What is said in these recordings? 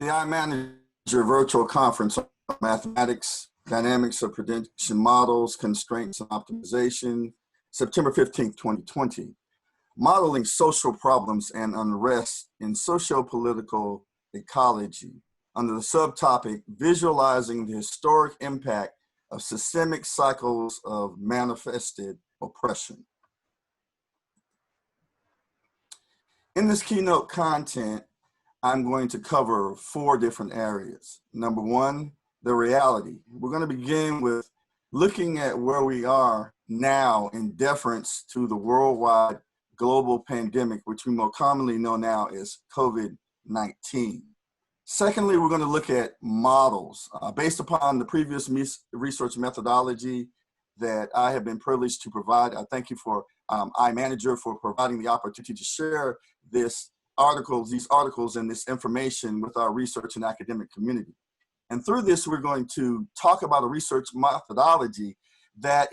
I manage your virtual conference on mathematics, dynamics of prediction models, constraints and optimization, September 15th, 2020. Modeling social problems and unrest in socio-political ecology under the subtopic, visualizing the historic impact of systemic cycles of manifested oppression. In this keynote content, I'm going to cover 4 different areas. Number 1, the reality. We're going to begin with looking at where we are now in deference to the worldwide global pandemic, which we more commonly know now as COVID-19. Secondly, we're going to look at models based upon the previous research methodology that I have been privileged to provide. I thank you for iManager for providing the opportunity to share these articles and this information with our research and academic community. And through this, we're going to talk about a research methodology that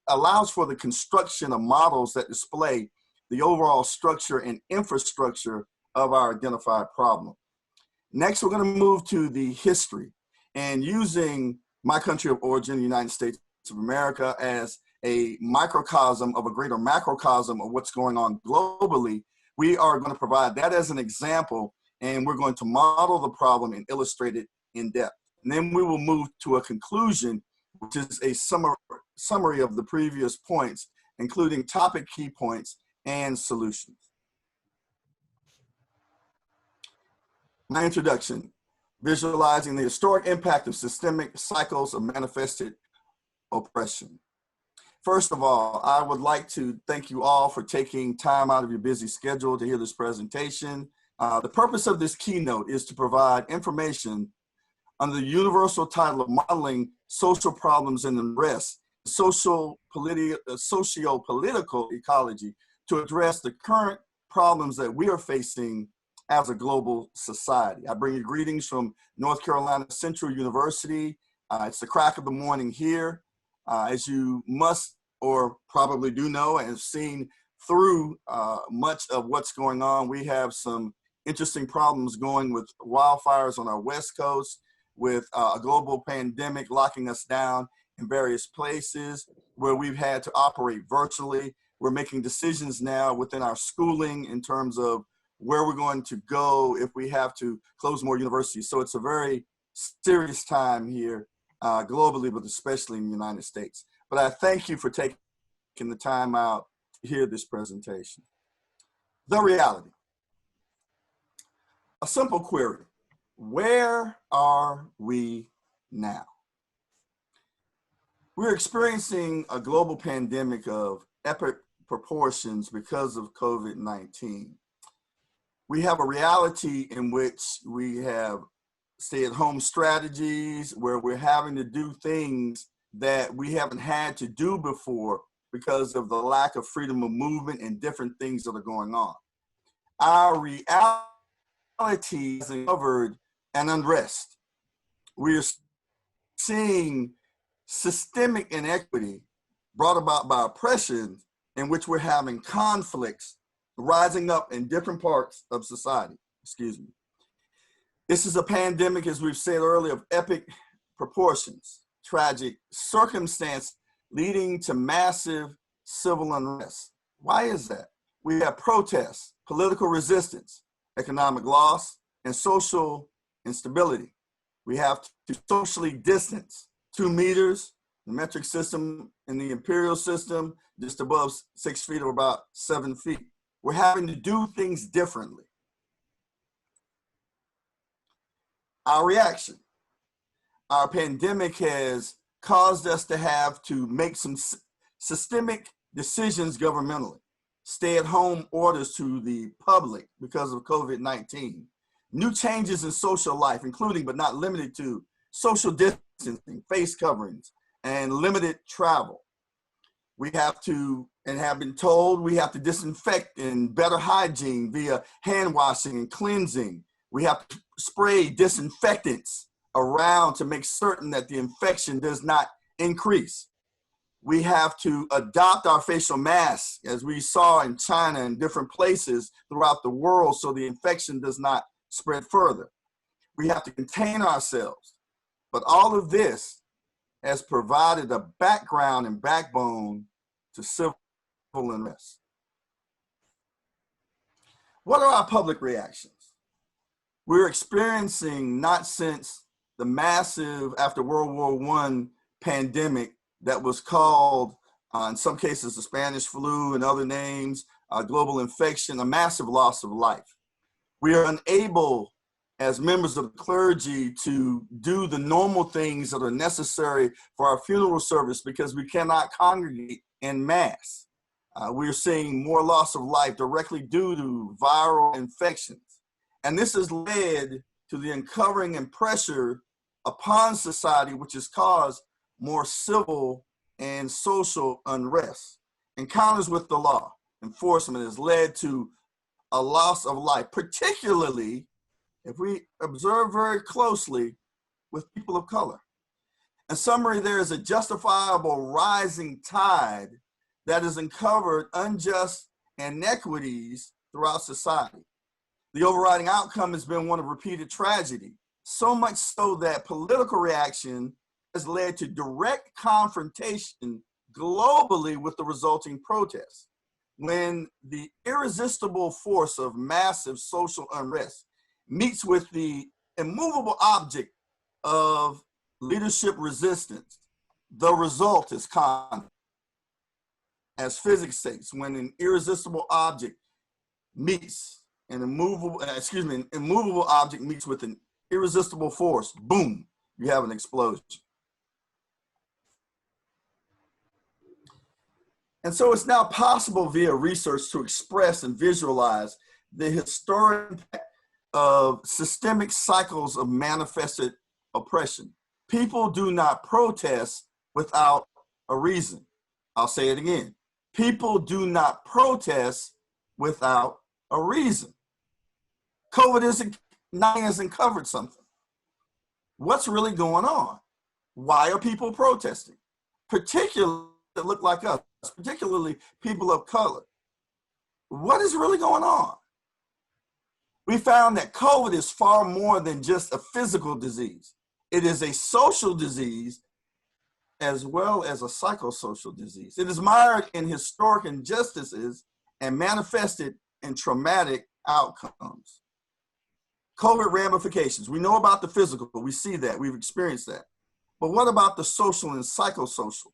allows for the construction of models that display the overall structure and infrastructure of our identified problem. Next, we're going to move to the history and using my country of origin, the United States of America, as a microcosm of a greater macrocosm of what's going on globally. We are going to provide that as an example, and we're going to model the problem and illustrate it in depth. And then we will move to a conclusion, which is a summary of the previous points, including topic key points and solutions. My introduction, visualizing the historic impact of systemic cycles of manifested oppression. First of all, I would like to thank you all for taking time out of your busy schedule to hear this presentation. The purpose of this keynote is to provide information under the universal title of Modeling Social Problems and Unrest, socio-political ecology, to address the current problems that we are facing as a global society. I bring you greetings from North Carolina Central University. It's the crack of the morning here. As you must or probably do know and have seen through much of what's going on, we have some interesting problems going with wildfires on our West Coast, with a global pandemic locking us down in various places where we've had to operate virtually. We're making decisions now within our schooling in terms of where we're going to go if we have to close more universities. So it's a very serious time here globally, but especially in the United States. But I thank you for taking the time out to hear this presentation. The reality. A simple query. Where are we now? We're experiencing a global pandemic of epic proportions because of COVID-19. We have a reality in which we have stay-at-home strategies where we're having to do things that we haven't had to do before because of the lack of freedom of movement and different things that are going on. Our reality is covered an unrest. We are seeing systemic inequity brought about by oppression in which we're having conflicts rising up in different parts of society, This is a pandemic, as we've said earlier, of epic proportions, tragic circumstance leading to massive civil unrest. Why is that? We have protests, political resistance, economic loss, and social instability. We have to socially distance 2 meters, the metric system in the imperial system, just above 6 feet or about 7 feet. We're having to do things differently. Our reaction. Our pandemic has caused us to have to make some systemic decisions governmentally. Stay-at-home orders to the public because of COVID-19. New changes in social life, including but not limited to social distancing, face coverings, and limited travel. We have to, and have been told, we have to disinfect and better hygiene via hand washing and cleansing. We have to spray disinfectants around to make certain that the infection does not increase. We have to adopt our facial masks, as we saw in China and different places throughout the world, so the infection does not spread further. We have to contain ourselves. But all of this has provided a background and backbone to civil unrest. What are our public reactions? We're experiencing, not since the massive, after World War I pandemic that was called, in some cases, the Spanish flu and other names, global infection, a massive loss of life. We are unable, as members of the clergy, to do the normal things that are necessary for our funeral service because we cannot congregate en masse. We're seeing more loss of life directly due to viral infections. And this has led to the uncovering and pressure upon society, which has caused more civil and social unrest. Encounters with the law enforcement has led to a loss of life, particularly if we observe very closely with people of color. In summary, there is a justifiable rising tide that has uncovered unjust inequities throughout society. The overriding outcome has been one of repeated tragedy, so much so that political reaction has led to direct confrontation globally with the resulting protests. When the irresistible force of massive social unrest meets with the immovable object of leadership resistance, the result is conflict. As physics states, when an irresistible object meets an immovable object meets with an irresistible force, boom, you have an explosion. And so it's now possible via research to express and visualize the historic impact of systemic cycles of manifested oppression. People do not protest without a reason. I'll say it again. People do not protest without a reason. COVID-19 has uncovered something. What's really going on? Why are people protesting? Particularly that look like us, particularly people of color. What is really going on? We found that COVID is far more than just a physical disease. It is a social disease as well as a psychosocial disease. It is mired in historic injustices and manifested in traumatic outcomes. COVID ramifications. We know about the physical, we see that, we've experienced that. But what about the social and psychosocial?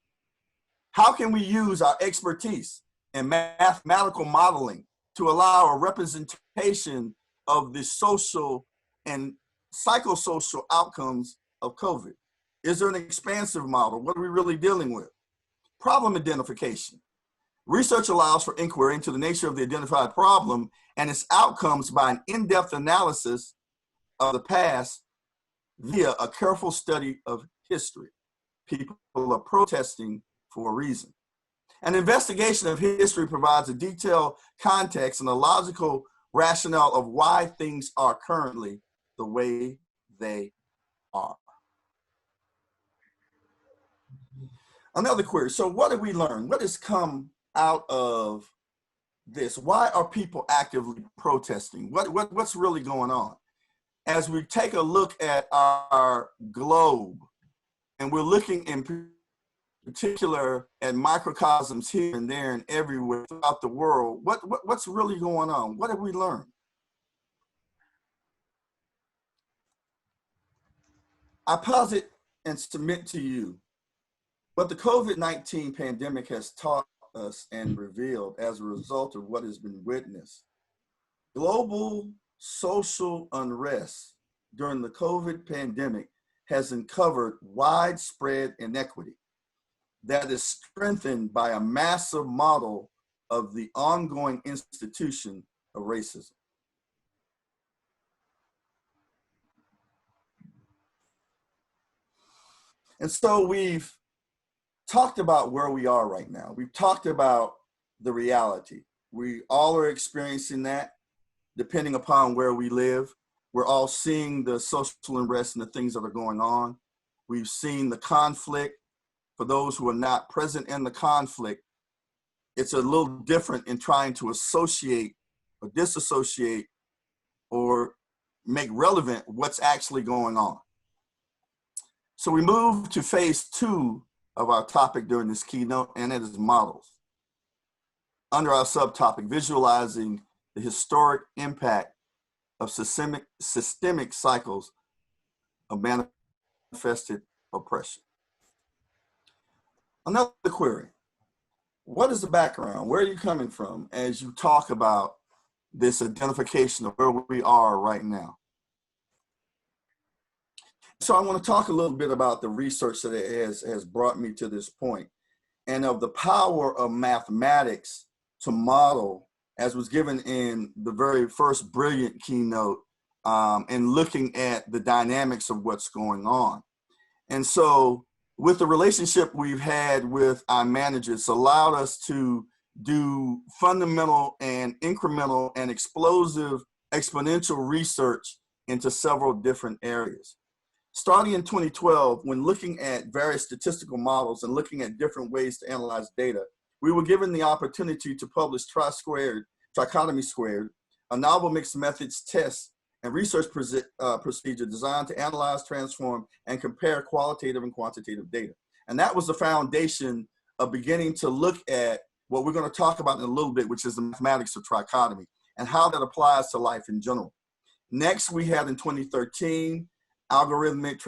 How can we use our expertise in mathematical modeling to allow a representation of the social and psychosocial outcomes of COVID? Is there an expansive model? What are we really dealing with? Problem identification. Research allows for inquiry into the nature of the identified problem and its outcomes by an in-depth analysis of the past via a careful study of history. People are protesting for a reason. An investigation of history provides a detailed context and a logical rationale of why things are currently the way they are. Another query. So what did we learn? What has come out of this? Why are people actively protesting? What's really going on? As we take a look at our globe, and we're looking in particular at microcosms here and there and everywhere throughout the world, what's really going on? What have we learned? I posit and submit to you what the COVID-19 pandemic has taught us and revealed as a result of what has been witnessed. Global social unrest during the COVID pandemic has uncovered widespread inequity that is strengthened by a massive model of the ongoing institution of racism. And so we've talked about where we are right now. We've talked about the reality. We all are experiencing that depending upon where we live. We're all seeing the social unrest and the things that are going on. We've seen the conflict. For those who are not present in the conflict, it's a little different in trying to associate or disassociate or make relevant what's actually going on. So we move to phase 2 of our topic during this keynote, and it is models. Under our subtopic, visualizing the historic impact of systemic cycles of manifested oppression. Another query: what is the background? Where are you coming from as you talk about this identification of where we are right now? So I want to talk a little bit about the research that has brought me to this point, and of the power of mathematics to model, as was given in the very first brilliant keynote, and looking at the dynamics of what's going on. And so with the relationship we've had with our managers, it's allowed us to do fundamental and incremental and exponential research into several different areas. Starting in 2012, when looking at various statistical models and looking at different ways to analyze data, we were given the opportunity to publish Trichotomy Squared, a novel mixed methods test and research procedure designed to analyze, transform, and compare qualitative and quantitative data. And that was the foundation of beginning to look at what we're going to talk about in a little bit, which is the mathematics of trichotomy and how that applies to life in general. Next, we had in 2013, algorithmic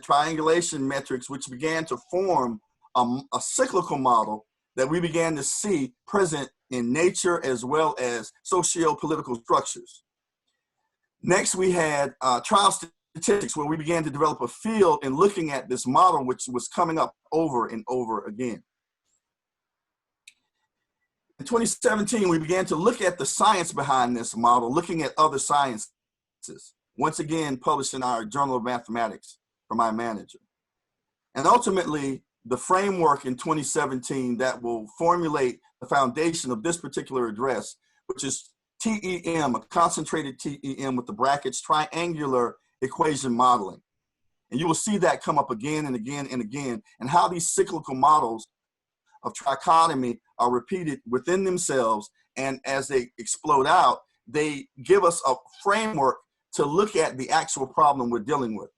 triangulation metrics, which began to form a cyclical model that we began to see present in nature as well as socio-political structures. Next, we had trial statistics, where we began to develop a field in looking at this model, which was coming up over and over again. In 2017, we began to look at the science behind this model, looking at other sciences. Once again, published in our Journal of Mathematics from my manager. And ultimately, the framework in 2017 that will formulate the foundation of this particular address, which is TEM, a concentrated TEM with the brackets, triangular equation modeling. And you will see that come up again and again and again, and how these cyclical models of trichotomy are repeated within themselves, and as they explode out, they give us a framework to look at the actual problem we're dealing with.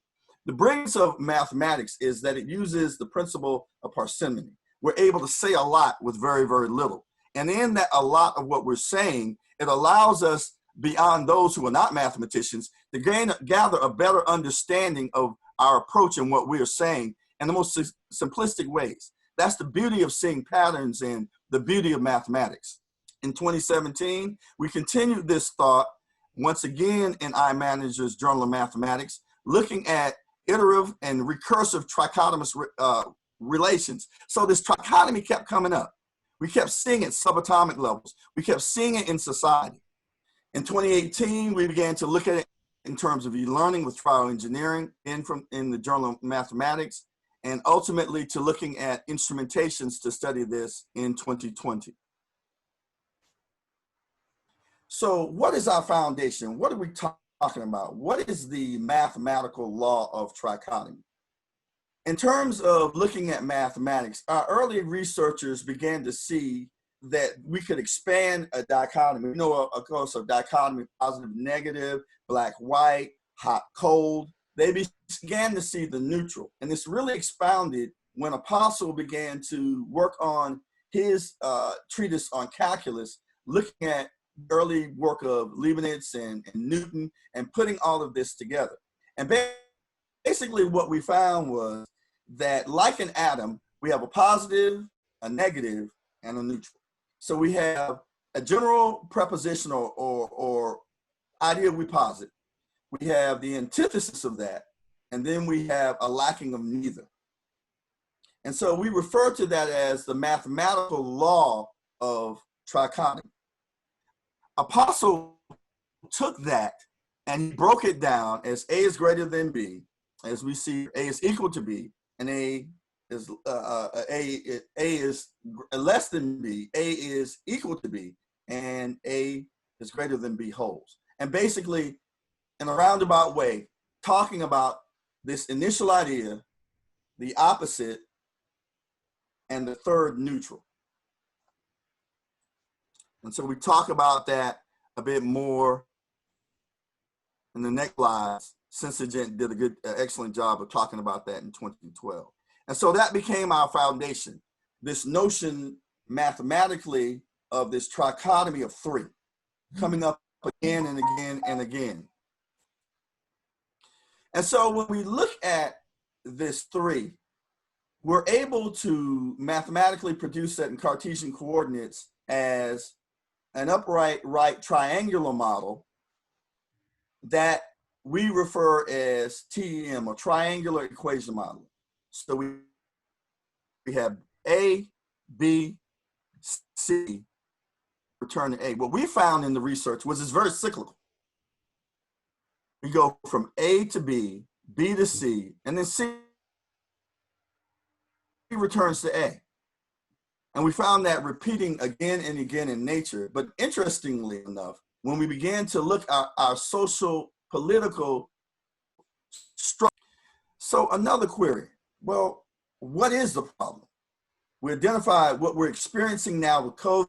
The brilliance of mathematics is that it uses the principle of parsimony. We're able to say a lot with very, very little. And in that a lot of what we're saying, it allows us, beyond those who are not mathematicians, to gather a better understanding of our approach and what we are saying in the most simplistic ways. That's the beauty of seeing patterns and the beauty of mathematics. In 2017, we continued this thought once again in iManager's Journal of Mathematics, looking at iterative and recursive trichotomous relations. So this trichotomy kept coming up. We kept seeing it subatomic levels. We kept seeing it in society. In 2018, we began to look at it in terms of e-learning with trial engineering in the Journal of Mathematics, and ultimately to looking at instrumentations to study this in 2020. So what is our foundation? What are we talking about? What is the mathematical law of trichotomy? In terms of looking at mathematics, our early researchers began to see that we could expand a dichotomy. You know, of course, a dichotomy, positive, negative, black, white, hot, cold. They began to see the neutral. And this really expounded when Apostle began to work on his treatise on calculus, looking at early work of Leibniz and Newton, and putting all of this together. And basically what we found was that, like an atom, we have a positive, a negative, and a neutral. So we have a general preposition or idea we posit. We have the antithesis of that, and then we have a lacking of neither. And so we refer to that as the mathematical law of trichotomy. Apostle took that and he broke it down as A is greater than B, as we see A is equal to B, and A is less than B, A is equal to B, and A is greater than B wholes. And basically, in a roundabout way, talking about this initial idea, the opposite, and the third neutral. And so we talk about that a bit more in the next slide, Sensigent did a excellent job of talking about that in 2012. And so that became our foundation, this notion mathematically of this trichotomy of three, coming up again and again and again. And so when we look at this three, we're able to mathematically produce that in Cartesian coordinates as an upright right triangular model that we refer as TEM, or triangular equation model. So we have A, B, C, return to A. What we found in the research was it's very cyclical. We go from A to B, B to C, and then C returns to A. And we found that repeating again and again in nature. But interestingly enough, when we began to look at our social political structure. So another query, well, what is the problem? We identified what we're experiencing now with COVID.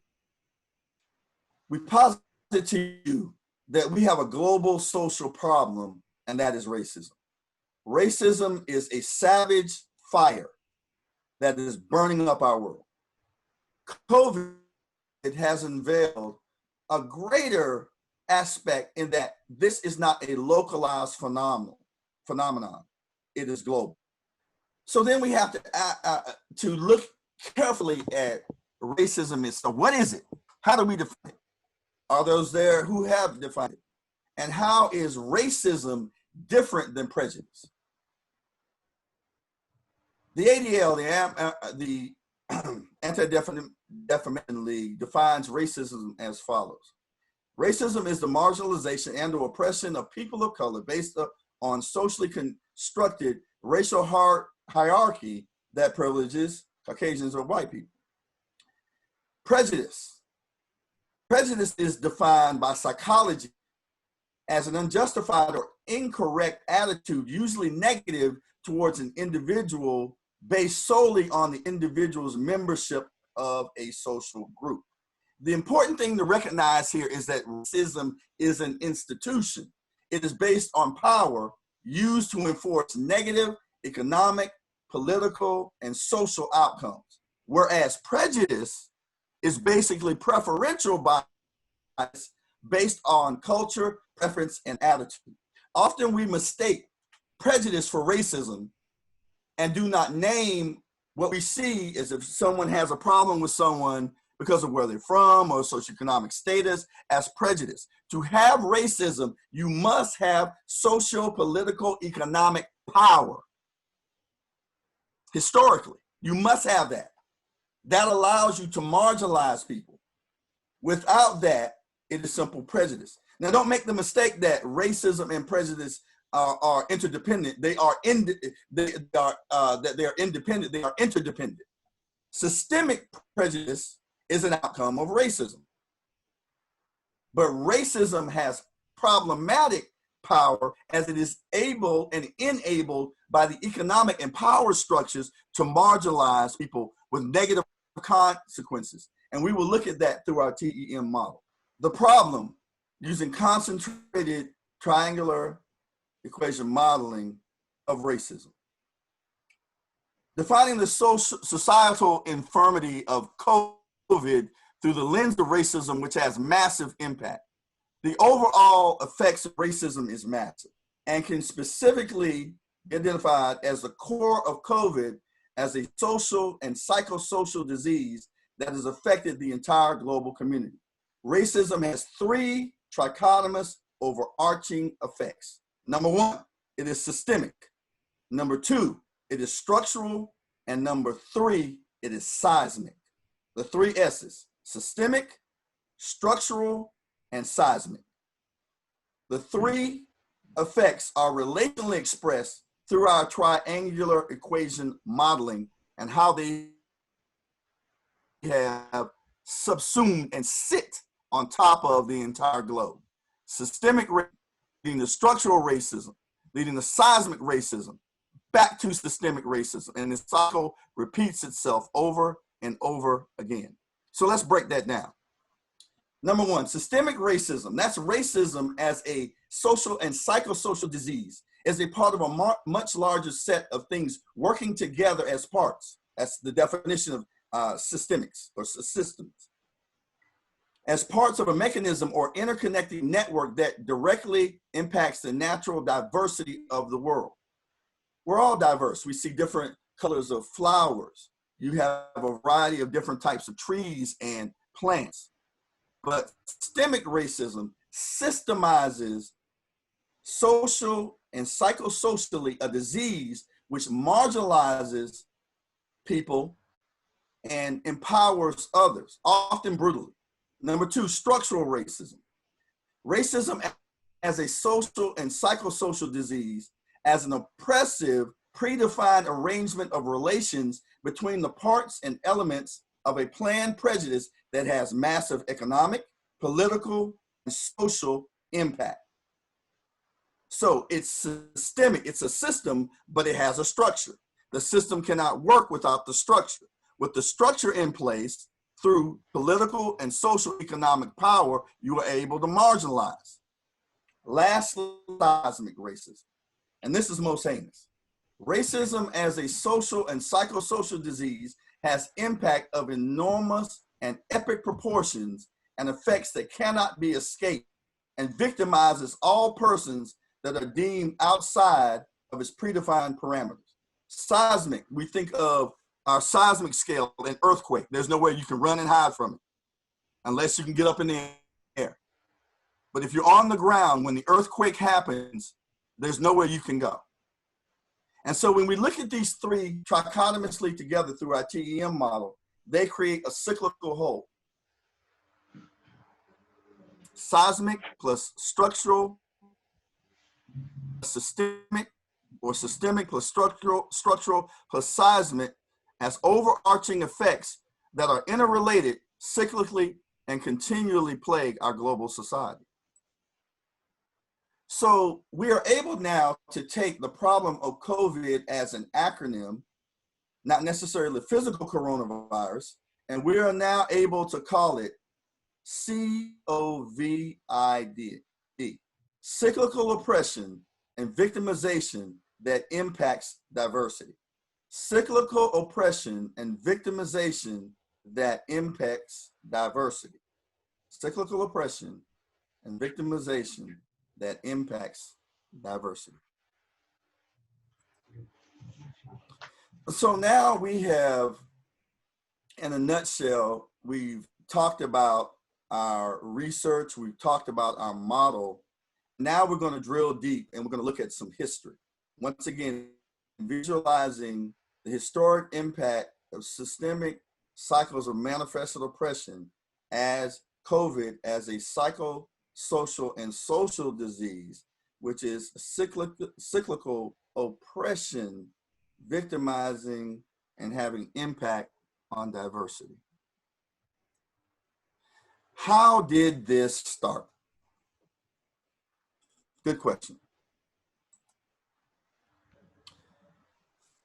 We posit to you that we have a global social problem, and that is racism. Racism is a savage fire that is burning up our world. COVID has unveiled a greater aspect in that this is not a localized phenomenon. It is global. So then we have to look carefully at racism itself. What is it? How do we define it? Are those there who have defined it? And how is racism different than prejudice? The ADL, the Anti-Defamation League, defines racism as follows. Racism is the marginalization and or oppression of people of color based on socially constructed racial hierarchy that privileges Caucasians or white people. Prejudice. Prejudice is defined by psychology as an unjustified or incorrect attitude, usually negative, towards an individual based solely on the individual's membership of a social group. The important thing to recognize here is that racism is an institution. It is based on power used to enforce negative economic, political, and social outcomes, whereas prejudice is basically preferential bias based on culture, preference, and attitude. Often we mistake prejudice for racism and do not name what we see as if someone has a problem with someone because of where they're from or socioeconomic status as prejudice. To have racism, you must have socio-political economic power. Historically, you must have that. That allows you to marginalize people. Without that, it is simple prejudice. Now, don't make the mistake that racism and prejudice are interdependent. They are independent. They are interdependent. Systemic prejudice is an outcome of racism. But racism has problematic power as it is able and enabled by the economic and power structures to marginalize people with negative consequences. And we will look at that through our TEM model. The problem, using concentrated triangular equation modeling of racism. Defining the societal infirmity of COVID through the lens of racism, which has massive impact. The overall effects of racism is massive and can specifically be identified as the core of COVID as a social and psychosocial disease that has affected the entire global community. Racism has three trichotomous overarching effects. Number one, it is systemic. Number two, it is structural. And number three, it is seismic. The three S's: systemic, structural, and seismic. The three effects are relationally expressed through our triangular equation modeling and how they have subsumed and sit on top of the entire globe. Systemic leading to structural racism, leading to seismic racism, back to systemic racism, and the cycle repeats itself over and over again. So let's break that down. Number one, systemic racism. That's racism as a social and psychosocial disease is a part of a much larger set of things working together as parts. That's the definition of systemics or systems. As parts of a mechanism or interconnected network that directly impacts the natural diversity of the world. We're all diverse. We see different colors of flowers. You have a variety of different types of trees and plants. But systemic racism systemizes social and psychosocially a disease which marginalizes people and empowers others, often brutally. Number two, structural racism. Racism as a social and psychosocial disease, as an oppressive, predefined arrangement of relations between the parts and elements of a planned prejudice that has massive economic, political, and social impact. So it's systemic, it's a system, but it has a structure. The system cannot work without the structure. With the structure in place, through political and social economic power, you are able to marginalize. Lastly, seismic racism, and this is most heinous. Racism as a social and psychosocial disease has impact of enormous and epic proportions and effects that cannot be escaped, and victimizes all persons that are deemed outside of its predefined parameters. Seismic, we think of our seismic scale and earthquake. There's nowhere you can run and hide from it unless you can get up in the air. But if you're on the ground, when the earthquake happens, there's nowhere you can go. And so when we look at these three trichotomously together through our TEM model, they create a cyclical whole. Seismic plus structural, systemic, or systemic plus structural plus seismic has overarching effects that are interrelated cyclically and continually plague our global society. So we are able now to take the problem of COVID as an acronym, not necessarily physical coronavirus, and we are now able to call it COVID, cyclical oppression and victimization that impacts diversity. Cyclical oppression and victimization that impacts diversity. Cyclical oppression and victimization that impacts diversity. So now we have, in a nutshell, we've talked about our research, we've talked about our model. Now we're going to drill deep and we're going to look at some history. Once again, visualizing the historic impact of systemic cycles of manifested oppression as COVID as a psychosocial and social disease, which is cyclical oppression, victimizing, and having impact on diversity. How did this start? Good question.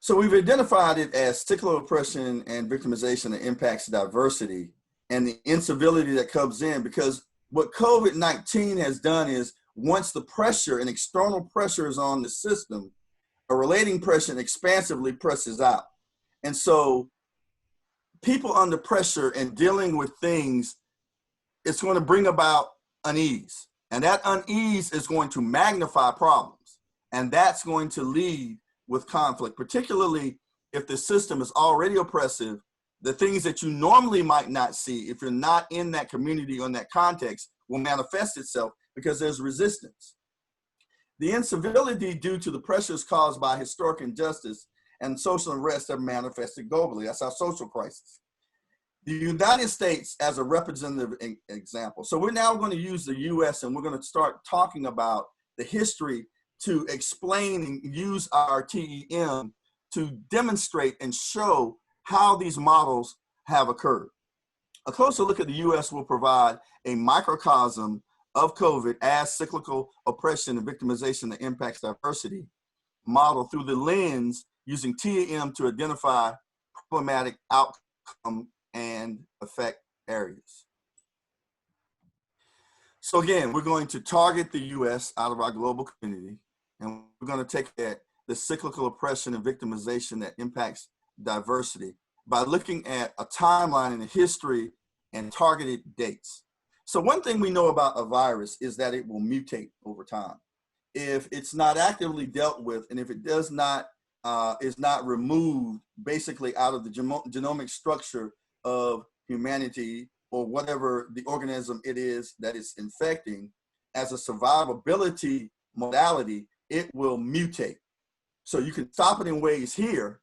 So we've identified it as cyclical oppression and victimization that impacts diversity and the incivility that comes in, because what COVID-19 has done is, once the pressure and external pressure is on the system, a relating pressure expansively presses out. And so people under pressure and dealing with things, it's going to bring about unease. And that unease is going to magnify problems. And that's going to lead with conflict, particularly if the system is already oppressive. The things that you normally might not see if you're not in that community or in that context will manifest itself because there's resistance. The incivility due to the pressures caused by historic injustice and social unrest have manifested globally. That's our social crisis. The United States as a representative example. So we're now going to use the US and we're going to start talking about the history to explain and use our TEM to demonstrate and show how these models have occurred. A closer look at the US will provide a microcosm of COVID as cyclical oppression and victimization that impacts diversity model through the lens using TEM to identify problematic outcome and effect areas. So again, we're going to target the US out of our global community, and we're going to take at the cyclical oppression and victimization that impacts diversity by looking at a timeline in the history and targeted dates. So one thing we know about a virus is that it will mutate over time. If it's not actively dealt with, and if it does not, is not removed basically out of the genomic structure of humanity or whatever the organism it is that it's infecting, as a survivability modality, it will mutate. So you can stop it in ways here,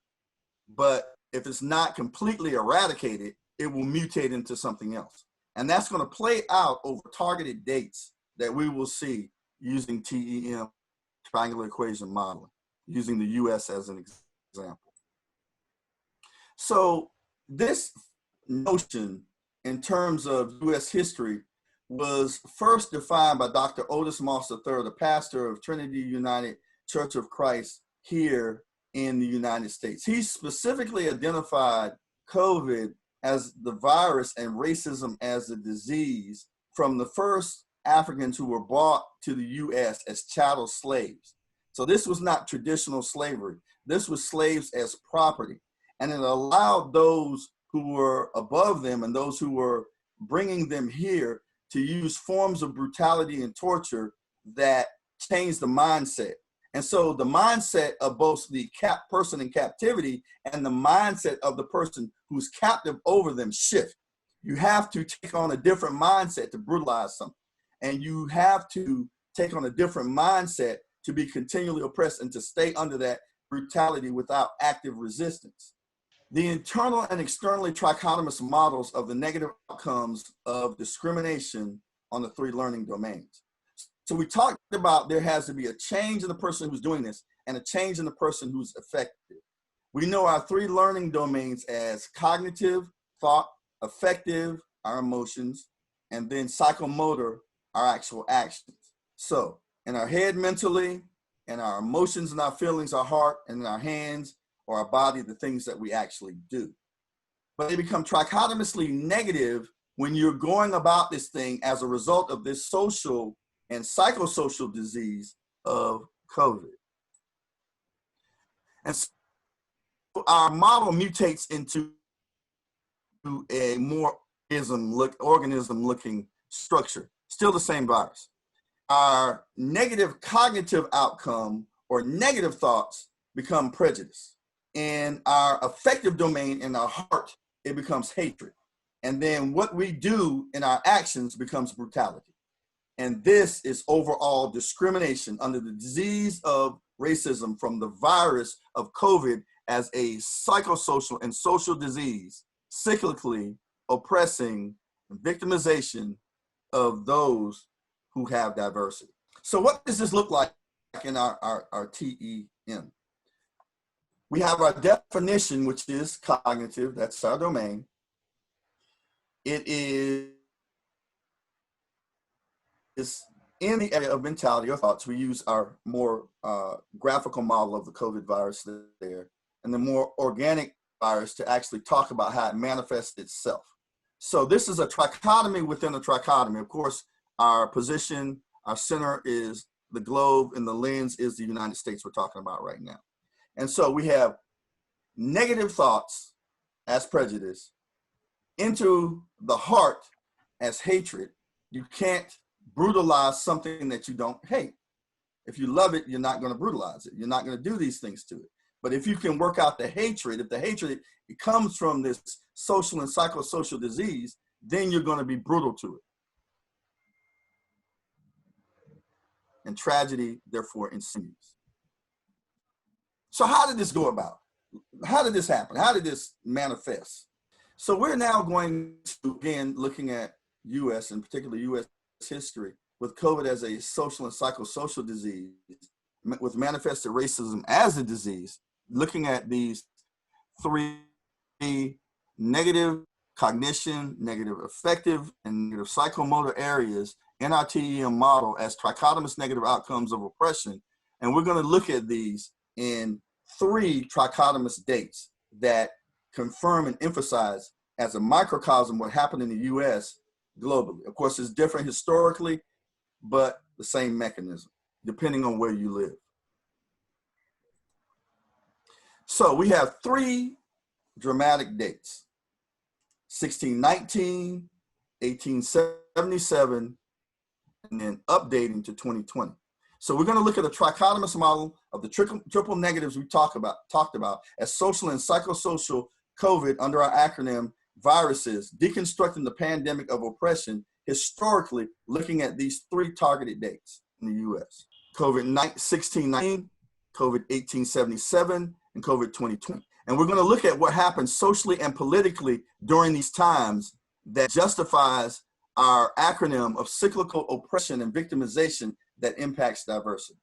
but if it's not completely eradicated, it will mutate into something else. And that's going to play out over targeted dates that we will see using TEM, triangular equation modeling, using the US as an example. So this notion in terms of US history was first defined by Dr. Otis Moss III, the pastor of Trinity United Church of Christ here in the United States. He specifically identified COVID as the virus and racism as a disease from the first Africans who were brought to the US as chattel slaves. So this was not traditional slavery. This was slaves as property. And it allowed those who were above them and those who were bringing them here to use forms of brutality and torture that changed the mindset. And so the mindset of both the person in captivity and the mindset of the person who's captive over them shift. You have to take on a different mindset to brutalize something. And you have to take on a different mindset to be continually oppressed and to stay under that brutality without active resistance. The internal and externally trichotomous models of the negative outcomes of discrimination on the three learning domains. So we talked about there has to be a change in the person who's doing this and a change in the person who's affected. We know our three learning domains as cognitive, thought, affective, our emotions, and then psychomotor, our actual actions. So in our head mentally, and our emotions and our feelings, our heart, and in our hands or our body, the things that we actually do. But they become trichotomously negative when you're going about this thing as a result of this social and psychosocial disease of COVID. And so our model mutates into a more organism-looking structure, still the same virus. Our negative cognitive outcome or negative thoughts become prejudice. In our affective domain, in our heart, it becomes hatred. And then what we do in our actions becomes brutality. And this is overall discrimination under the disease of racism from the virus of COVID as a psychosocial and social disease, cyclically oppressing victimization of those who have diversity. So what does this look like in our TEM? We have our definition, which is cognitive, that's our domain. It is in the area of mentality or thoughts. We use our more graphical model of the COVID virus there, and the more organic virus to actually talk about how it manifests itself. So this is a trichotomy within a trichotomy. Of course, our position, our center is the globe, and the lens is the United States we're talking about right now. And so we have negative thoughts as prejudice, into the heart as hatred. You can't brutalize something that you don't hate. If you love it, you're not going to brutalize it. You're not going to do these things to it. But if you can work out the hatred, if the hatred it comes from this social and psychosocial disease, then you're going to be brutal to it. And tragedy, therefore, ensues. So how did this go about? How did this happen? How did this manifest? So we're now going to, again, looking at US, and particularly US history, with COVID as a social and psychosocial disease, with manifested racism as a disease, looking at these three negative cognition, negative affective, and negative psychomotor areas in our TEM model as trichotomous negative outcomes of oppression. And we're going to look at these in three trichotomous dates that confirm and emphasize as a microcosm what happened in the US globally. Of course, it's different historically, but the same mechanism, depending on where you live. So we have three dramatic dates: 1619, 1877, and then updating to 2020. So we're going to look at a trichotomous model of the triple negatives we talked about as social and psychosocial COVID under our acronym viruses, deconstructing the pandemic of oppression historically, looking at these three targeted dates in the US: COVID 1619, COVID 1877, and COVID 2020. And we're going to look at what happened socially and politically during these times that justifies our acronym of cyclical oppression and victimization that impacts diversity.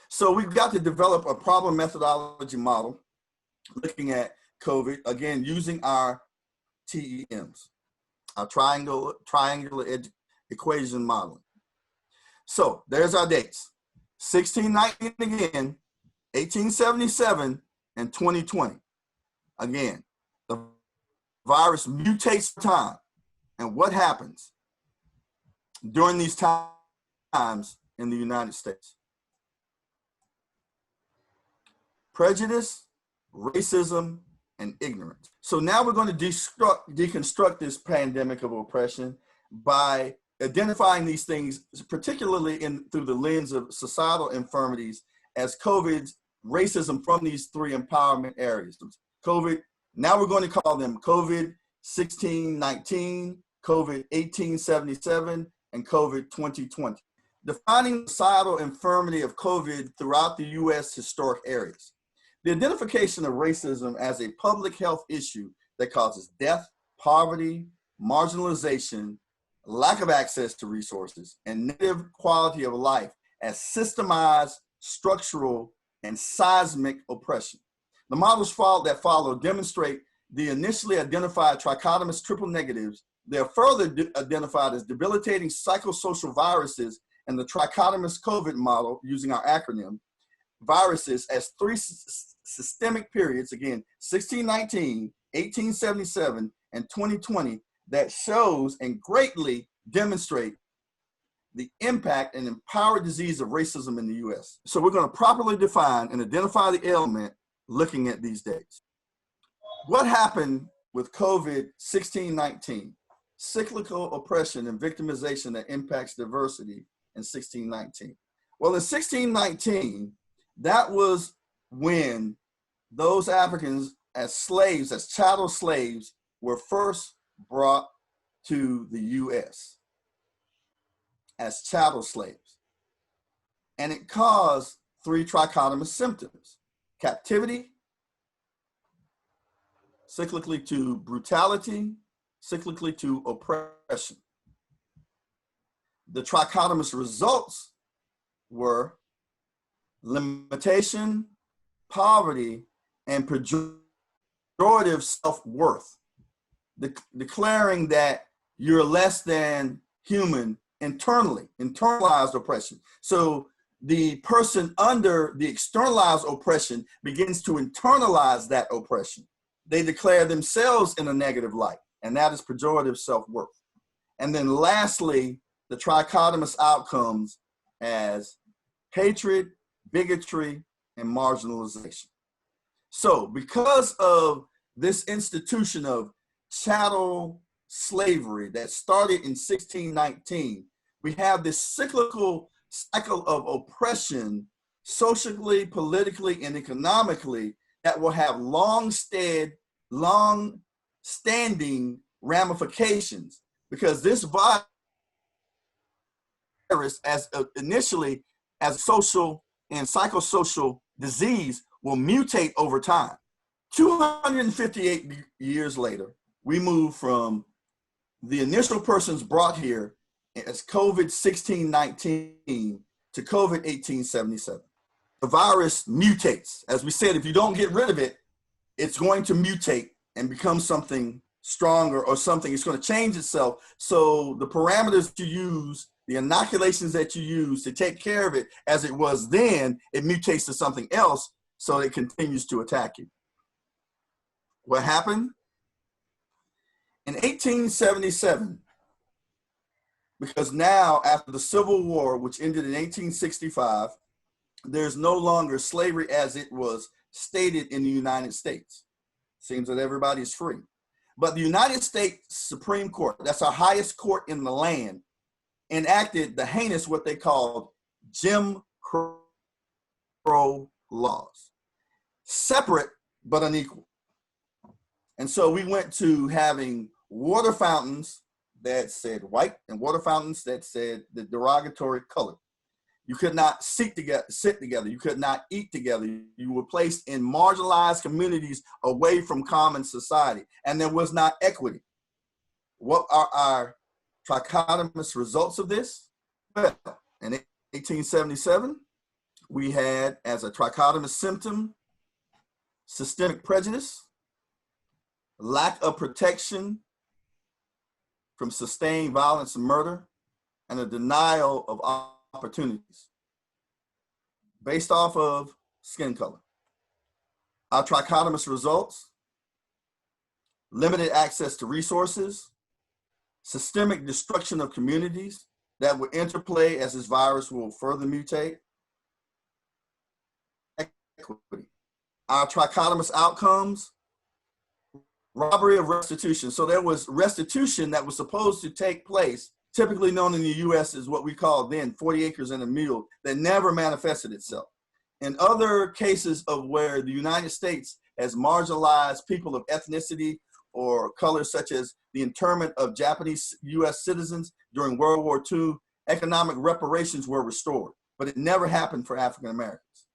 So we've got to develop a problem methodology model looking at COVID, again, using our TEMs, our triangular equation modeling. So there's our dates: 1619 again, 1877, and 2020. Again, the virus mutates time. And what happens during these times in the United States? Prejudice, racism, and ignorance. So now we're going to deconstruct this pandemic of oppression by identifying these things, particularly through the lens of societal infirmities, as COVID's racism from these three empowerment areas. COVID, now we're going to call them COVID 1619, COVID 1877, and COVID 2020. Defining the societal infirmity of COVID throughout the US historic areas. The identification of racism as a public health issue that causes death, poverty, marginalization, lack of access to resources, and negative quality of life as systemized, structural, and seismic oppression. The models that follow demonstrate the initially identified trichotomous triple negatives. They are further identified as debilitating psychosocial viruses in the trichotomous COVID model using our acronym viruses as three systemic periods, again, 1619, 1877, and 2020, that shows and greatly demonstrate the impact and empowered disease of racism in the US. So we're going to properly define and identify the ailment looking at these dates. What happened with COVID 1619? Cyclical oppression and victimization that impacts diversity in 1619. Well, in 1619, that was when those Africans as slaves, as chattel slaves, were first brought to the US as chattel slaves. And it caused three trichotomous symptoms: captivity, cyclically to brutality, cyclically to oppression. The trichotomous results were limitation, poverty, and pejorative self-worth, declaring that you're less than human internally, internalized oppression. So the person under the externalized oppression begins to internalize that oppression. They declare themselves in a negative light, and that is pejorative self-worth. And then lastly, the trichotomous outcomes as hatred, bigotry, and marginalization. So because of this institution of chattel slavery that started in 1619, we have this cyclical cycle of oppression socially, politically, and economically that will have long-standing ramifications, because this virus, initially as social and psychosocial disease, will mutate over time. 258 years later, we move from the initial persons brought here as COVID 1619 to COVID 1877. The virus mutates. As we said, if you don't get rid of it, it's going to mutate and become something stronger or something. It's going to change itself. So the parameters you use, the inoculations that you use to take care of it as it was then, it mutates to something else, so it continues to attack you. What happened? In 1877, Because now, after the Civil War, which ended in 1865, there's no longer slavery as it was stated in the United States. Seems that everybody's free. But the United States Supreme Court, that's our highest court in the land, enacted the heinous, what they called Jim Crow laws. Separate, but unequal. And so we went to having water fountains that said white and water fountains that said the derogatory color. You could not sit together. You could not eat together. You were placed in marginalized communities away from common society. And there was not equity. What are our trichotomous results of this? Well, in 1877, we had as a trichotomous symptom, systemic prejudice, lack of protection from sustained violence and murder, and a denial of opportunities based off of skin color. Our trichotomous results: limited access to resources, systemic destruction of communities that will interplay as this virus will further mutate, equity. Our trichotomous outcomes: robbery of restitution. So there was restitution that was supposed to take place, typically known in the US as what we called then 40 acres and a mule, that never manifested itself. In other cases of where the United States has marginalized people of ethnicity or color, such as the internment of Japanese US citizens during World War II, economic reparations were restored, but it never happened for African Americans.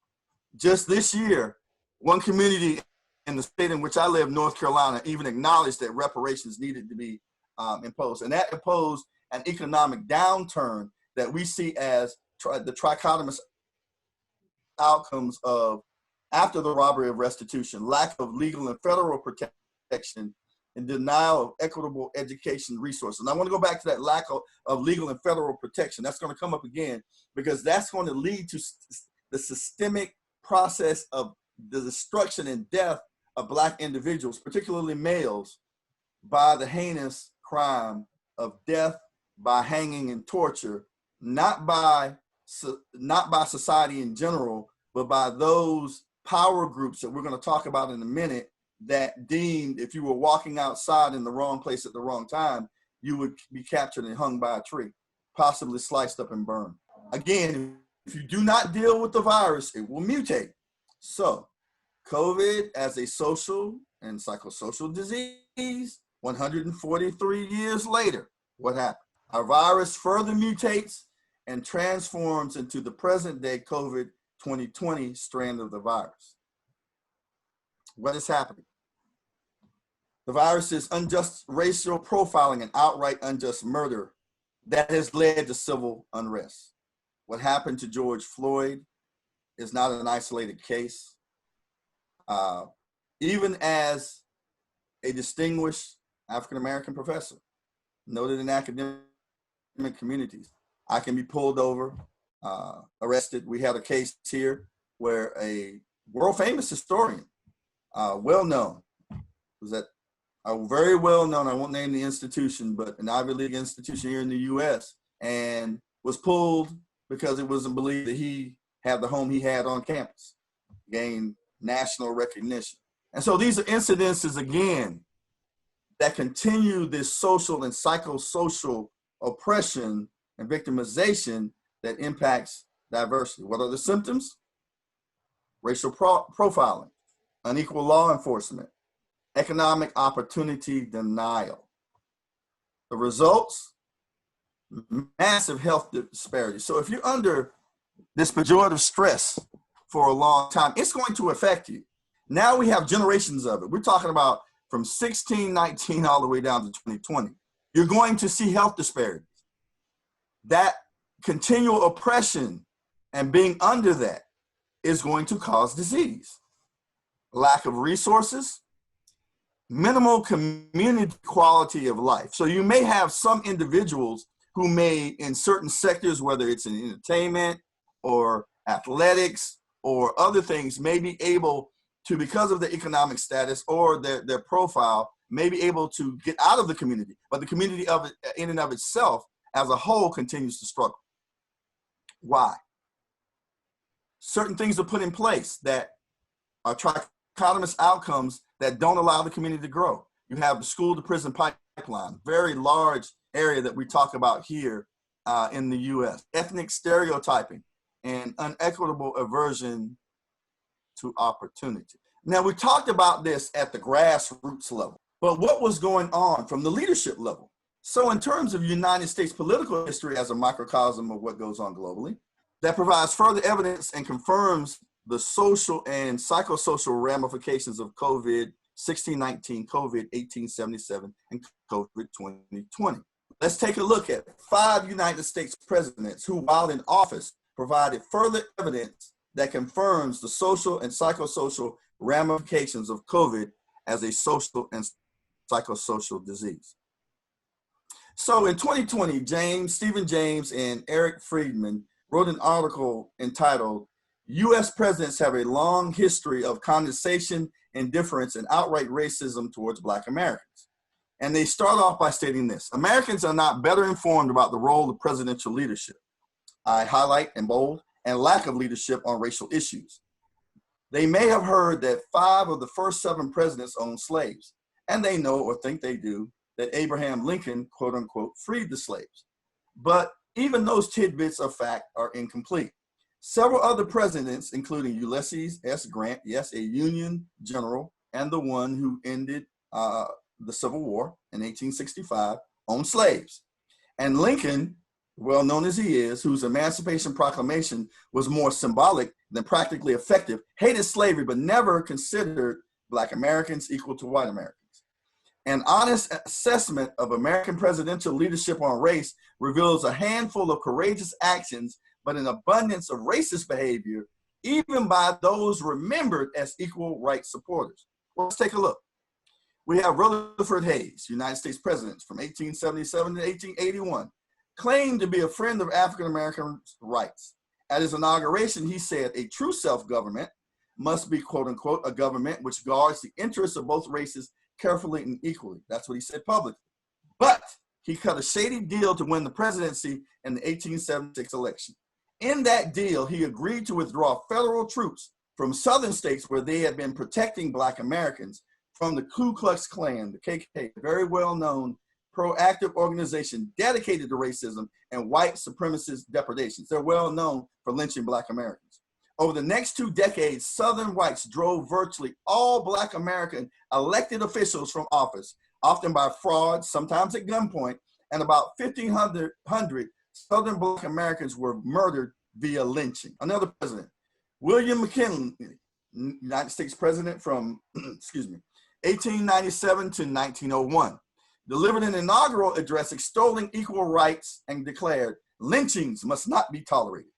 Just this year, one community in the state in which I live, North Carolina, even acknowledged that reparations needed to be imposed. And that imposed an economic downturn that we see as the trichotomous outcomes of, after the robbery of restitution, lack of legal and federal protection, and denial of equitable education resources. And I want to go back to that lack of legal and federal protection. That's going to come up again, because that's going to lead to the systemic process of the destruction and death of Black individuals, particularly males, by the heinous crime of death by hanging and torture, not by society in general, but by those power groups that we're going to talk about in a minute, that deemed if you were walking outside in the wrong place at the wrong time, you would be captured and hung by a tree, possibly sliced up and burned. Again, if you do not deal with the virus, it will mutate. So COVID as a social and psychosocial disease, 143 years later, what happened? Our virus further mutates and transforms into the present day COVID-2020 strand of the virus. What is happening? The virus is unjust racial profiling and outright unjust murder that has led to civil unrest. What happened to George Floyd is not an isolated case. Even as a distinguished African-American professor, noted in academic communities, I can be pulled over, arrested. We had a case here where a world-famous historian, well-known, was that very well-known, I won't name the institution, but an Ivy League institution here in the US, and was pulled because it wasn't believed that he had the home he had on campus, gained national recognition. And so these are incidences, again, that continue this social and psychosocial oppression and victimization that impacts diversity. What are the symptoms? Racial profiling, unequal law enforcement, economic opportunity denial. The results? Massive health disparities. So if you're under this pejorative stress for a long time, it's going to affect you. Now we have generations of it. We're talking about from 1619 all the way down to 2020. You're going to see health disparities. That continual oppression and being under that is going to cause disease. Lack of resources, minimal community quality of life. So you may have some individuals who may, in certain sectors, whether it's in entertainment or athletics or other things, may be able to, because of their economic status or their profile, may be able to get out of the community. But the community of it, in and of itself, as a whole continues to struggle. Why? Certain things are put in place that are trichotomous outcomes that don't allow the community to grow. You have the school to prison pipeline, very large area that we talk about here in the US. Ethnic stereotyping and unequitable aversion to opportunity. Now, we talked about this at the grassroots level, but what was going on from the leadership level? So in terms of United States political history as a microcosm of what goes on globally, that provides further evidence and confirms the social and psychosocial ramifications of COVID-1619, COVID-1877, and COVID-2020. Let's take a look at 5 United States presidents who, while in office, provided further evidence that confirms the social and psychosocial ramifications of COVID as a social and psychosocial disease. So in 2020, Stephen James and Eric Friedman wrote an article entitled, "U.S. Presidents Have a Long History of Condescension, Indifference, and Outright Racism Towards Black Americans." And they start off by stating this: Americans are not better informed about the role of presidential leadership. I highlight in bold, and lack of leadership on racial issues. They may have heard that 5 of the first 7 presidents owned slaves, and they know or think they do that Abraham Lincoln, quote unquote, freed the slaves. But even those tidbits of fact are incomplete. Several other presidents, including Ulysses S. Grant, yes, a Union general, and the one who ended the Civil War in 1865, owned slaves. And Lincoln, well known as he is, whose Emancipation Proclamation was more symbolic than practically effective, hated slavery, but never considered Black Americans equal to white Americans. An honest assessment of American presidential leadership on race reveals a handful of courageous actions, but an abundance of racist behavior, even by those remembered as equal rights supporters. Well, let's take a look. We have Rutherford Hayes, United States president from 1877 to 1881, claimed to be a friend of African Americans' rights. At his inauguration, he said a true self-government must be, quote unquote, a government which guards the interests of both races carefully and equally. That's what he said publicly. But he cut a shady deal to win the presidency in the 1876 election. In that deal, he agreed to withdraw federal troops from southern states where they had been protecting Black Americans from the Ku Klux Klan, the KKK, very well-known proactive organization dedicated to racism and white supremacist depredations. They're well known for lynching Black Americans. Over the next 2 decades, Southern whites drove virtually all Black American elected officials from office, often by fraud, sometimes at gunpoint, and about 1,500 Southern Black Americans were murdered via lynching. Another president, William McKinley, United States president from, 1897 to 1901, delivered an inaugural address extolling equal rights and declared lynchings must not be tolerated.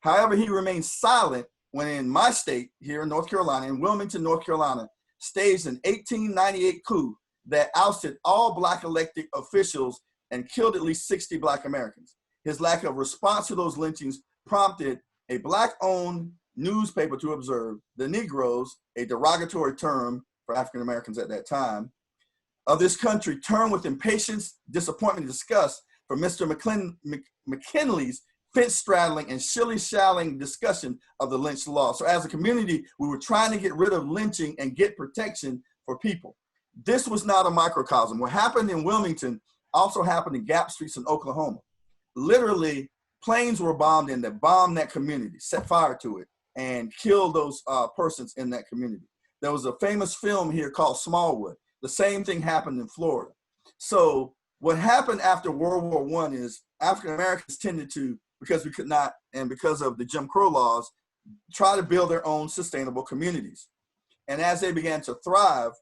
However, he remained silent when in my state here in North Carolina, in Wilmington, North Carolina, staged an 1898 coup that ousted all Black elected officials and killed at least 60 Black Americans. His lack of response to those lynchings prompted a Black-owned newspaper to observe the Negroes, a derogatory term for African Americans at that time, of this country turned with impatience, disappointment, and disgust for Mr. McKinley's fence-straddling and shilly-shallying discussion of the lynch law. So as a community, we were trying to get rid of lynching and get protection for people. This was not a microcosm. What happened in Wilmington also happened in Gap Streets in Oklahoma. Literally, planes were bombed in that bombed that community, set fire to it, and killed those persons in that community. There was a famous film here called Smallwood. The same thing happened in Florida. So what happened after World War I is African Americans tended to, because we could not, and because of the Jim Crow laws, try to build their own sustainable communities. And as they began to thrive,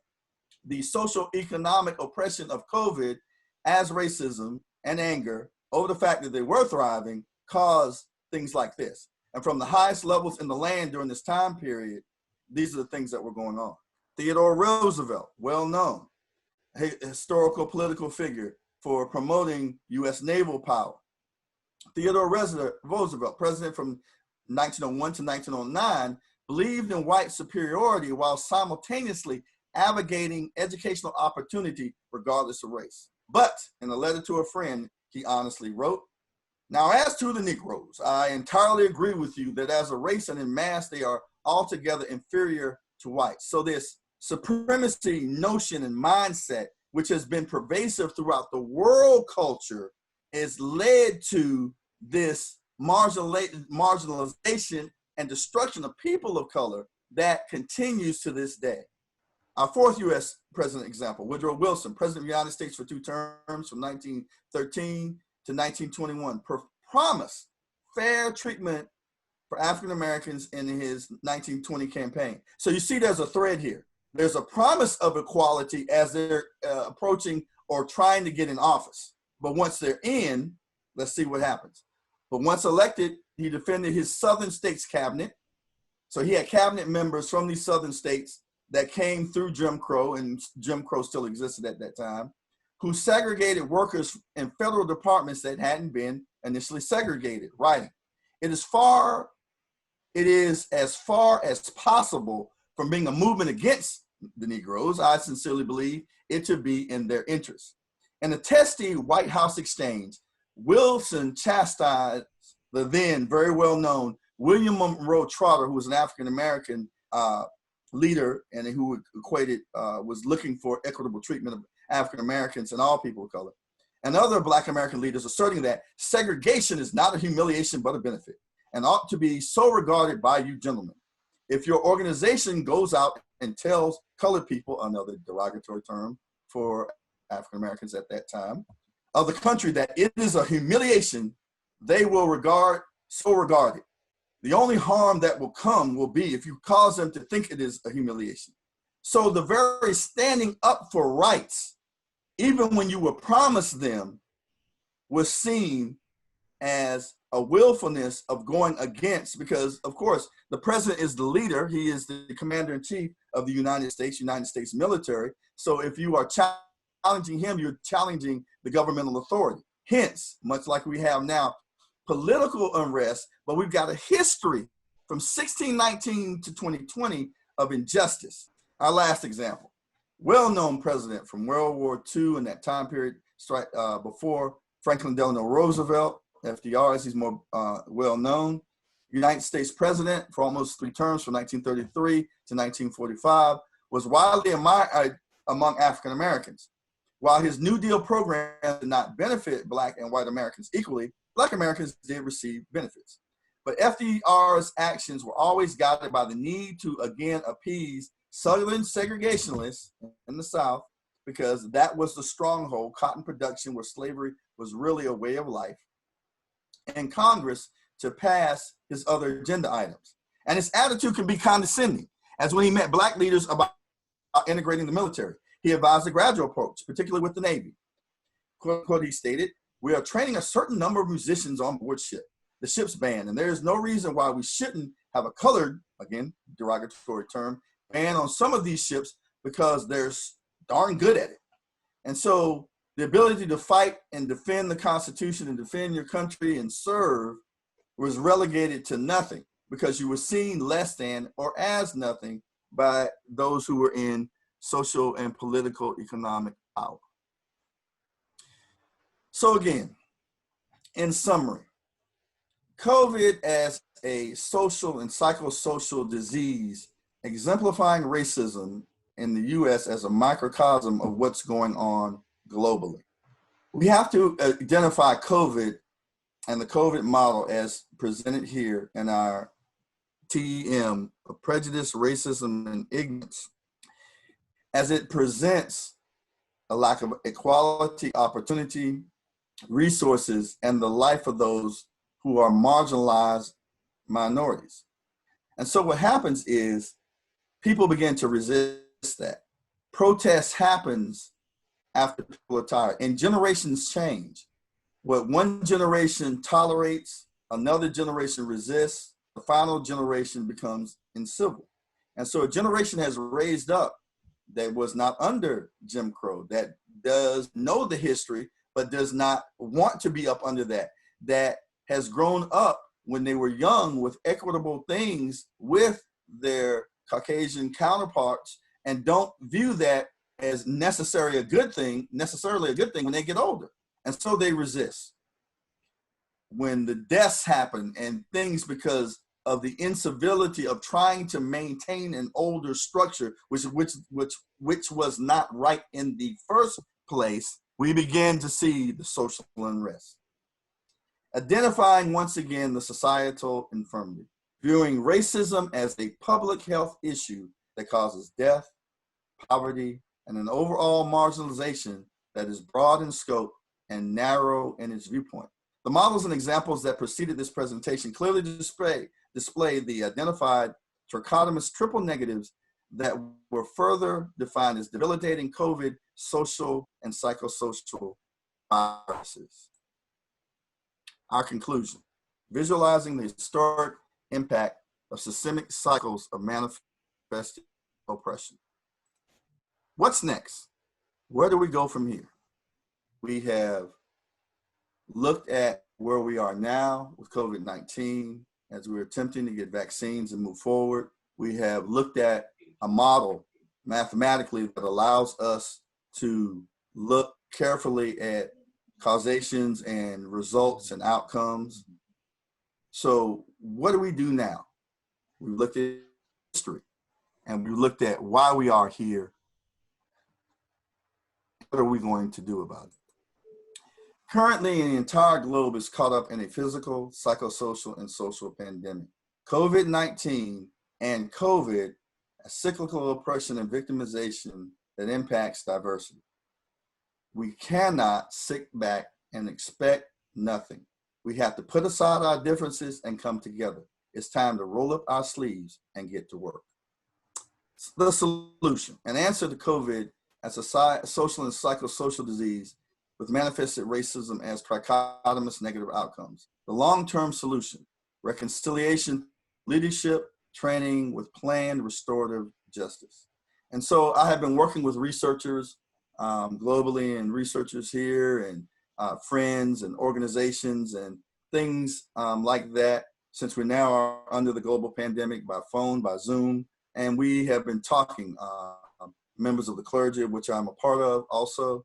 the social economic oppression of COVID as racism and anger over the fact that they were thriving caused things like this. And from the highest levels in the land during this time period, these are the things that were going on. Theodore Roosevelt, well known, historical political figure for promoting US naval power. Theodore Roosevelt, president from 1901 to 1909, believed in white superiority while simultaneously advocating educational opportunity regardless of race. But in a letter to a friend, he honestly wrote. Now, as to the Negroes, I entirely agree with you that as a race and in mass, they are altogether inferior to whites. So this supremacy notion and mindset, which has been pervasive throughout the world culture, is led to this marginalization and destruction of people of color that continues to this day. Our fourth U.S. president example, Woodrow Wilson, president of the United States for 2 terms from 1913 to 1921, promised fair treatment for African Americans in his 1920 campaign. So you see there's a thread here. There's a promise of equality as they're approaching or trying to get in office. But once they're in, let's see what happens. But once elected, he defended his southern states cabinet. So he had cabinet members from these southern states that came through Jim Crow, and Jim Crow still existed at that time, who segregated workers in federal departments that hadn't been initially segregated, writing, it is as far as possible from being a movement against the Negroes, I sincerely believe it to be in their interest. In a testy White House exchange, Wilson chastised the then very well-known William Monroe Trotter, who was an African-American leader and who was looking for equitable treatment of African Americans and all people of color, and other Black American leaders asserting that segregation is not a humiliation but a benefit and ought to be so regarded by you gentlemen. If your organization goes out and tells colored people, another derogatory term for African Americans at that time, of the country that it is a humiliation, they will regard it. The only harm that will come will be if you cause them to think it is a humiliation. So the very standing up for rights, even when you were promised them, was seen as a willfulness of going against, because of course, the president is the leader. He is the commander-in-chief of the United States military. So if you are challenging him, you're challenging the governmental authority. Hence, much like we have now, political unrest, but we've got a history from 1619 to 2020 of injustice. Our last example, well-known president from World War II in that time period, before Franklin Delano Roosevelt, FDR as he's more well-known, United States president for almost 3 terms from 1933 to 1945, was widely admired among African Americans. While his New Deal program did not benefit Black and white Americans equally, Black Americans did receive benefits. But FDR's actions were always guided by the need to again appease Southern segregationists in the South, because that was the stronghold, cotton production, where slavery was really a way of life, and Congress to pass his other agenda items. And his attitude can be condescending, as when he met Black leaders about integrating the military. He advised a gradual approach, particularly with the Navy. Quote, he stated, "We are training a certain number of musicians on board ship, the ship's band, and there is no reason why we shouldn't have a colored," again, derogatory term, "band on some of these ships because they're darn good at it." And so the ability to fight and defend the Constitution and defend your country and serve was relegated to nothing, because you were seen less than or as nothing by those who were in social and political economic power. So again, in summary, COVID as a social and psychosocial disease, exemplifying racism in the US as a microcosm of what's going on globally. We have to identify COVID and the COVID model as presented here in our TEM of prejudice, racism, and ignorance, as it presents a lack of equality, opportunity, resources, and the life of those who are marginalized minorities. And so what happens is people begin to resist that. Protest happens after people are tired, and generations change. What one generation tolerates, another generation resists, the final generation becomes incivil. And so a generation has raised up that was not under Jim Crow, that does know the history, but does not want to be up under that, that has grown up when they were young with equitable things with their Caucasian counterparts, and don't view that as necessarily a good thing when they get older. And so they resist. When the deaths happen and things because of the incivility of trying to maintain an older structure, which was not right in the first place, we begin to see the social unrest. Identifying once again the societal infirmity, viewing racism as a public health issue that causes death, poverty, and an overall marginalization that is broad in scope and narrow in its viewpoint. The models and examples that preceded this presentation clearly display the identified trichotomous triple negatives that were further defined as debilitating COVID, social, and psychosocial viruses. Our conclusion: visualizing the historic impact of systemic cycles of manifest oppression. What's next? Where do we go from here? We have looked at where we are now with COVID-19 as we're attempting to get vaccines and move forward. We have looked at a model mathematically that allows us to look carefully at causations and results and outcomes. So what do we do now? We looked at history and we looked at why we are here. What are we going to do about it? Currently, the entire globe is caught up in a physical, psychosocial, and social pandemic. COVID-19 and COVID, a cyclical oppression and victimization that impacts diversity. We cannot sit back and expect nothing. We have to put aside our differences and come together. It's time to roll up our sleeves and get to work. The solution: an answer to COVID as a social and psychosocial disease with manifested racism as trichotomous negative outcomes. The long-term solution: reconciliation, leadership, training with planned restorative justice. And so I have been working with researchers globally and researchers here and friends and organizations and things like that since we now are under the global pandemic by phone, by Zoom. And we have been talking, members of the clergy, which I'm a part of also.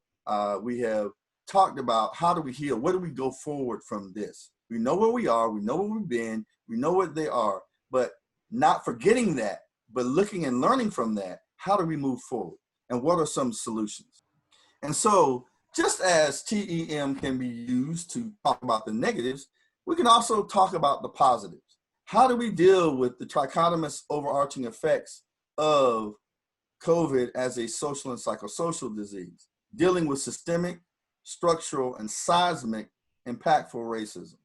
We have talked about how do we heal? Where do we go forward from this? We know where we are, we know where we've been, we know what they are, but not forgetting that, but looking and learning from that, how do we move forward? And what are some solutions? And so just as TEM can be used to talk about the negatives, we can also talk about the positives. How do we deal with the trichotomous overarching effects of COVID as a social and psychosocial disease, dealing with systemic, structural, and seismic impactful racism?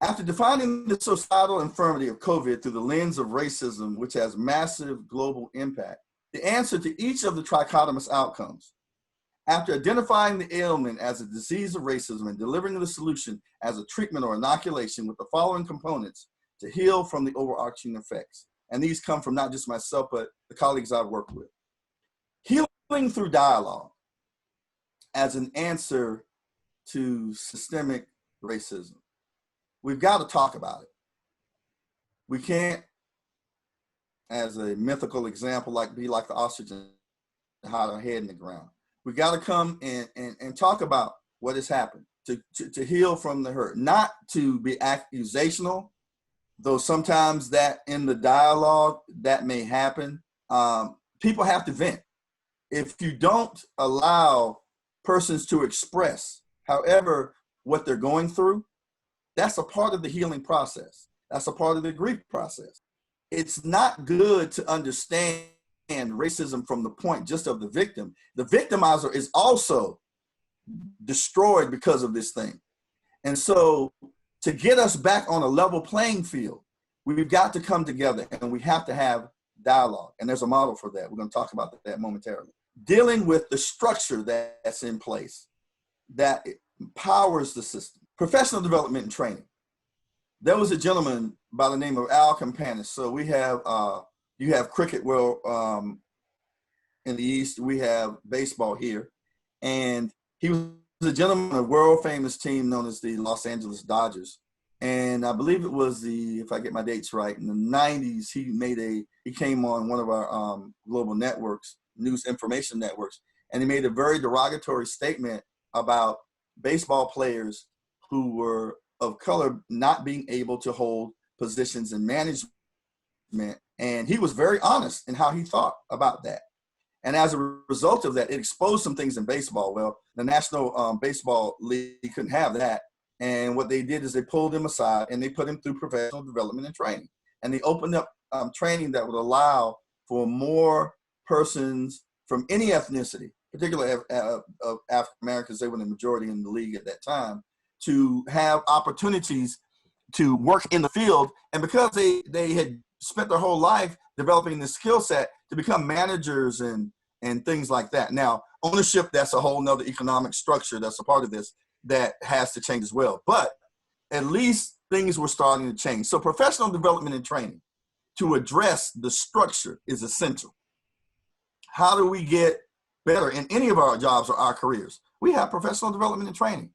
After defining the societal infirmity of COVID through the lens of racism, which has massive global impact, the answer to each of the trichotomous outcomes, after identifying the ailment as a disease of racism and delivering the solution as a treatment or inoculation with the following components to heal from the overarching effects. And these come from not just myself, but the colleagues I've worked with. Healing through dialogue as an answer to systemic racism. We've got to talk about it. We can't, as a mythical example, be like the ostrich and hide our head in the ground. We got to come and talk about what has happened, to heal from the hurt, not to be accusational, though sometimes that in the dialogue that may happen. People have to vent. If you don't allow persons to express, however, what they're going through, that's a part of the healing process. That's a part of the grief process. It's not good to understand racism from the point just of the victim. The victimizer is also destroyed because of this thing. And so to get us back on a level playing field, we've got to come together and we have to have dialogue. And there's a model for that. We're going to talk about that momentarily. Dealing with the structure that's in place that empowers the system. Professional development and training. There was a gentleman by the name of Al Campanis. So we have, you have cricket, well, in the East, we have baseball here. And he was a gentleman of a world famous team known as the Los Angeles Dodgers. And I believe it was if I get my dates right, in the 90s, he came on one of our global networks, news information networks, and he made a very derogatory statement about baseball players who were of color not being able to hold positions in management. And he was very honest in how he thought about that. And as a result of that, it exposed some things in baseball. Well, the National Baseball League couldn't have that. And what they did is they pulled him aside and they put him through professional development and training. And they opened up training that would allow for more persons from any ethnicity, particularly of African Americans, they were the majority in the league at that time, to have opportunities to work in the field. And because they had spent their whole life developing this skill set to become managers and things like that. Now, ownership, that's a whole nother economic structure that's a part of this that has to change as well. But at least things were starting to change. So professional development and training to address the structure is essential. How do we get better in any of our jobs or our careers? We have professional development and training.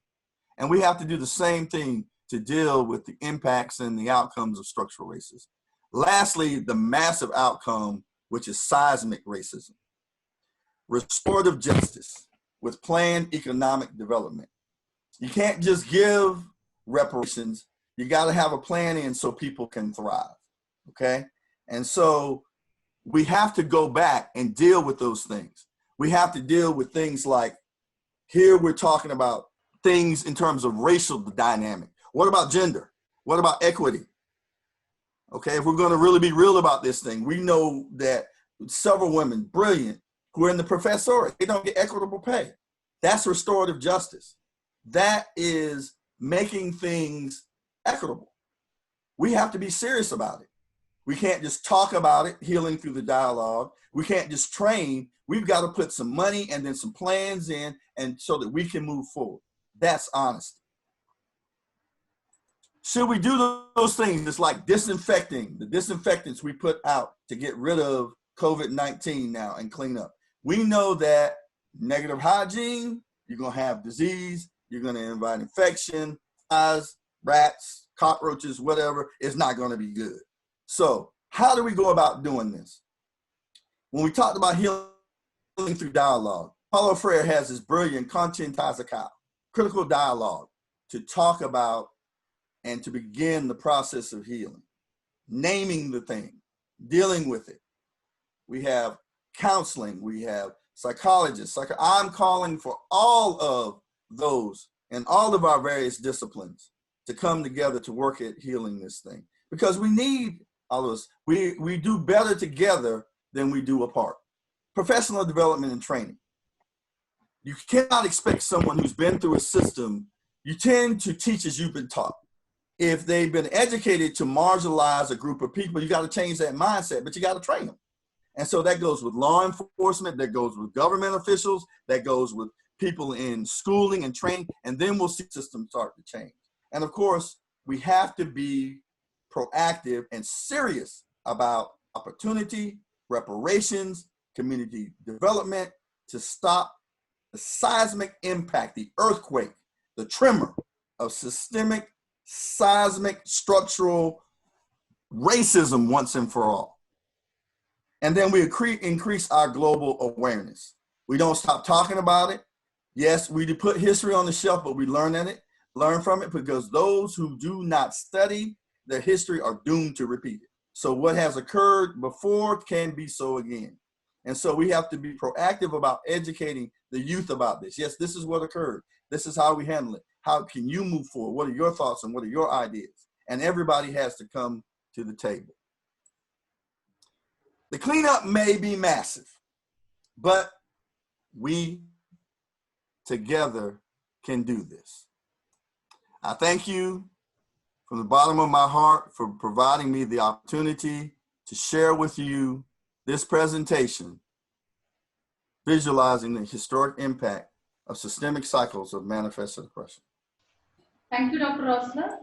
And we have to do the same thing to deal with the impacts and the outcomes of structural racism. Lastly, the massive outcome, which is seismic racism. Restorative justice with planned economic development. You can't just give reparations. You got to have a plan in so people can thrive, okay? And so we have to go back and deal with those things. We have to deal with things like, here we're talking about things in terms of racial dynamic. What about gender? What about equity? Okay, if we're going to really be real about this thing, we know that several women, brilliant, who are in the professoriate, they don't get equitable pay. That's restorative justice. That is making things equitable. We have to be serious about it. We can't just talk about it, healing through the dialogue. We can't just train. We've got to put some money and then some plans in, and so that we can move forward. That's honesty. Should we do those things? It's like disinfecting, the disinfectants we put out to get rid of COVID-19 now and clean up. We know that negative hygiene, you're going to have disease, you're going to invite infection, flies, rats, cockroaches, whatever. It's not going to be good. So how do we go about doing this? When we talked about healing through dialogue, Paulo Freire has this brilliant conceptual, critical dialogue to talk about and to begin the process of healing, naming the thing, dealing with it. We have counseling, we have psychologists. I'm calling for all of those and all of our various disciplines to come together to work at healing this thing, because we need all of us. We do better together than we do apart. Professional development and training. You cannot expect someone who's been through a system, you tend to teach as you've been taught. If they've been educated to marginalize a group of people, you got to change that mindset, but you got to train them. And so that goes with law enforcement, that goes with government officials, that goes with people in schooling and training, and then we'll see systems start to change. And of course, we have to be proactive and serious about opportunity, reparations, community development to stop the seismic impact, the earthquake, the tremor of systemic, seismic, structural racism once and for all. And then we increase our global awareness. We don't stop talking about it. Yes, we do put history on the shelf, but we learn from it, because those who do not study their history are doomed to repeat it. So what has occurred before can be so again. And so we have to be proactive about educating the youth about this. Yes, this is what occurred. This is how we handle it. How can you move forward? What are your thoughts and what are your ideas? And everybody has to come to the table. The cleanup may be massive, but we together can do this. I thank you from the bottom of my heart for providing me the opportunity to share with you this presentation, visualizing the historic impact of systemic cycles of manifest oppression. Thank you, Dr. Osler.